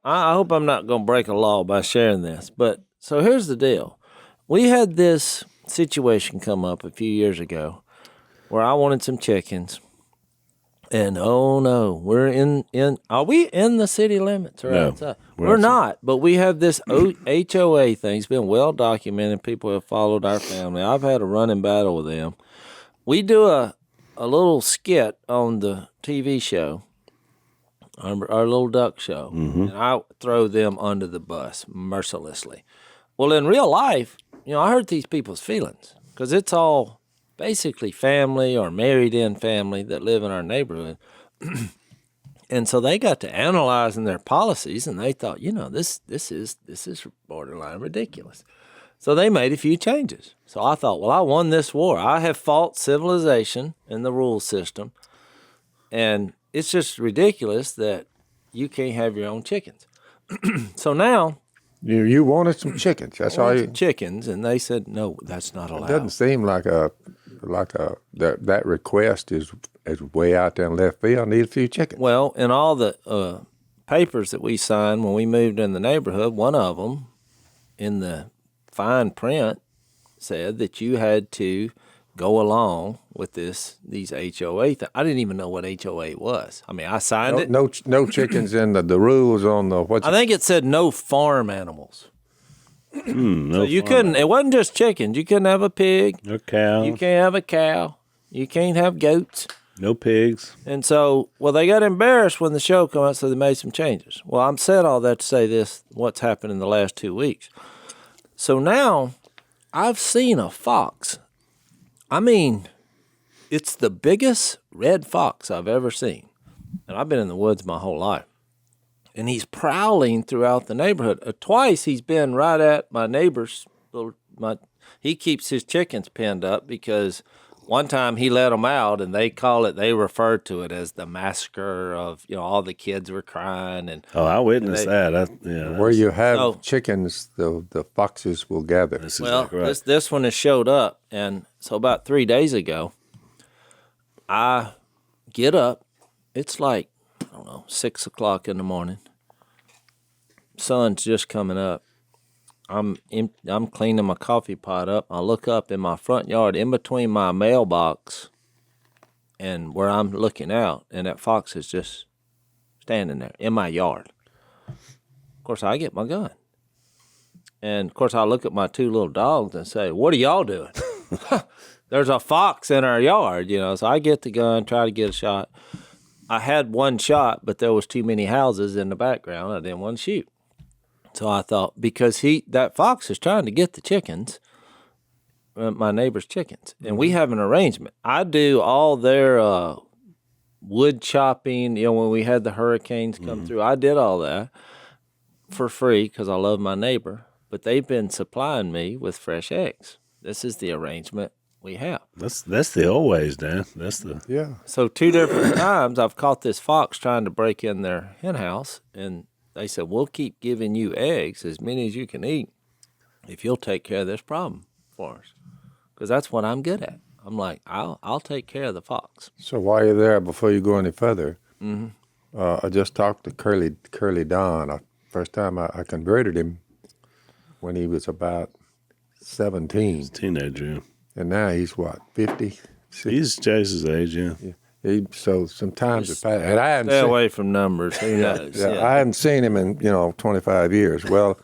I hope I'm not going to break a law by sharing this, but so here's the deal. We had this situation come up a few years ago where I wanted some chickens. And oh no, we're in are we in the city limits or outside? We're not, but we have this HOA thing. It's been well documented. People have followed our family. I've had a running battle with them. We do a little skit on the TV show, our little duck show, and I throw them under the bus mercilessly. Well, in real life, I hurt these people's feelings because it's all basically family or married-in family that live in our neighborhood. And so they got to analyzing their policies, and they thought, this is borderline ridiculous. So they made a few changes. So I thought, well, I won this war. I have fought civilization and the rule system, and it's just ridiculous that you can't have your own chickens. So now you wanted some chickens. That's all you. Chickens, and they said no, that's not allowed. It doesn't seem like that request is way out there in left field. I need a few chickens. Well, in all the papers that we signed when we moved in the neighborhood, one of them in the fine print said that you had to go along with these HOA things. I didn't even know what HOA was. I mean, I signed it. No chickens in the rules on the I think it said no farm animals. So you couldn't. It wasn't just chickens. You couldn't have a pig. No cow. You can't have a cow. You can't have goats. No pigs. And so, they got embarrassed when the show came out, so they made some changes. Well, I'm said all that to say this: what's happened in the last 2 weeks. So now, I've seen a fox. I mean, it's the biggest red fox I've ever seen, and I've been in the woods my whole life. And he's prowling throughout the neighborhood. Twice he's been right at my neighbor's. He keeps his chickens penned up because one time he let them out, and they refer to it as the massacre of, all the kids were crying. And I witnessed that. Where you have chickens, the foxes will gather. This one has showed up, and so about 3 days ago, I get up. It's like, 6 o'clock in the morning. Sun's just coming up. I'm cleaning my coffee pot up. I look up in my front yard, in between my mailbox and where I'm looking out, and that fox is just standing there in my yard. Of course, I get my gun. And, of course, I look at my two little dogs and say, what are y'all doing? There's a fox in our yard, So I get the gun, try to get a shot. I had one shot, but there was too many houses in the background. I didn't want to shoot. So I thought, because that fox is trying to get the chickens, my neighbor's chickens, and we have an arrangement. I do all their wood chopping, when we had the hurricanes come through. I did all that for free because I love my neighbor, but they've been supplying me with fresh eggs. This is the arrangement we have. That's the old ways, Dan. Yeah. So 2 different times I've caught this fox trying to break in their hen house, and they said, we'll keep giving you eggs, as many as you can eat, if you'll take care of this problem for us. Because that's what I'm good at. I'm like, I'll take care of the fox. So while you're there, before you go any further, I just talked to Curly Don. First time I converted him when he was about 17. He's a teenager. And now he's what, 50? He's Chase's age, yeah. So sometimes it passed. And I hadn't stay away from numbers. Who knows? Yeah, I hadn't seen him in 25 years. Well,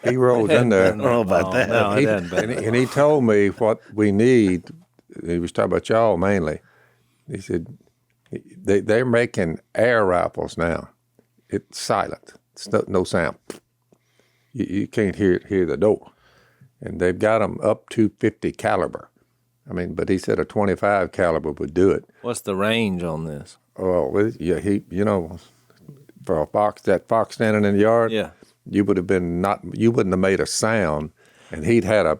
he rolls in there. I don't know about that. No, and he told me what we need. He was talking about y'all mainly. He said they're making air rifles now. It's silent. It's no sound. You can't hear the door. And they've got them up to 50 caliber. But he said a 25 caliber would do it. What's the range on this? Oh, yeah, for that fox standing in the yard, you would have you wouldn't have made a sound, and he'd have a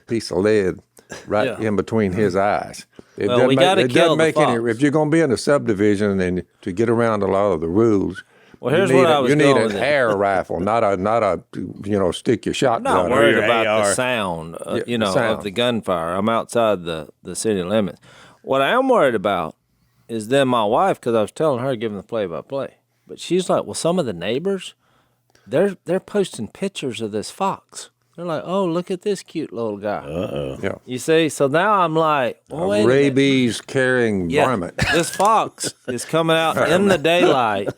piece of lead right in between his eyes. We got to kill the fox. If you're going to be in a subdivision and to get around a lot of the rules. Well, here's what I was going with You need an air rifle, not a stick your shotgun. I'm not worried about the sound, of the gunfire. I'm outside the city limits. What I am worried about is then my wife, because I was telling her, giving the play-by-play. But she's like, well, some of the neighbors, they're posting pictures of this fox. They're like, oh, look at this cute little guy. Yeah. You see? So now I'm like, well, wait a minute. Rabies carrying varmint. This fox is coming out in the daylight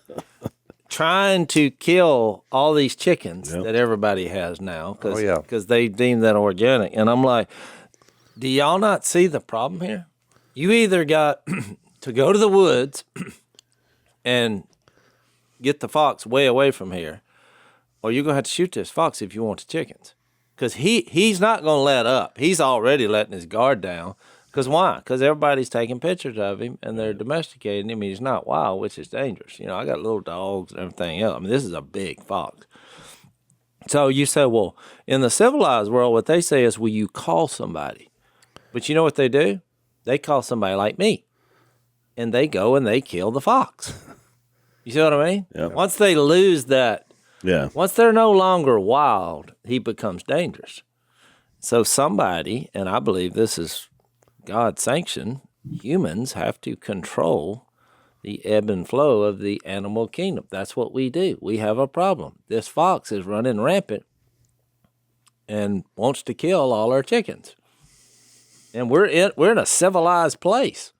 trying to kill all these chickens that everybody has now because they deem that organic. And I'm like, do y'all not see the problem here? You either got to go to the woods and get the fox way away from here, or you're going to have to shoot this fox if you want the chickens. Because he's not going to let up. He's already letting his guard down. Because why? Because everybody's taking pictures of him, and they're domesticating him. He's not wild, which is dangerous. You know, I got little dogs and everything else. I mean, this is a big fox. So you say, well, in the civilized world, what they say is, will you call somebody? But you know what they do? They call somebody like me. And they go and they kill the fox. You see what I mean? Yeah. Once they lose that, once they're no longer wild, he becomes dangerous. So somebody, and I believe this is God's sanction, humans have to control the ebb and flow of the animal kingdom. That's what we do. We have a problem. This fox is running rampant and wants to kill all our chickens. And we're in a civilized place.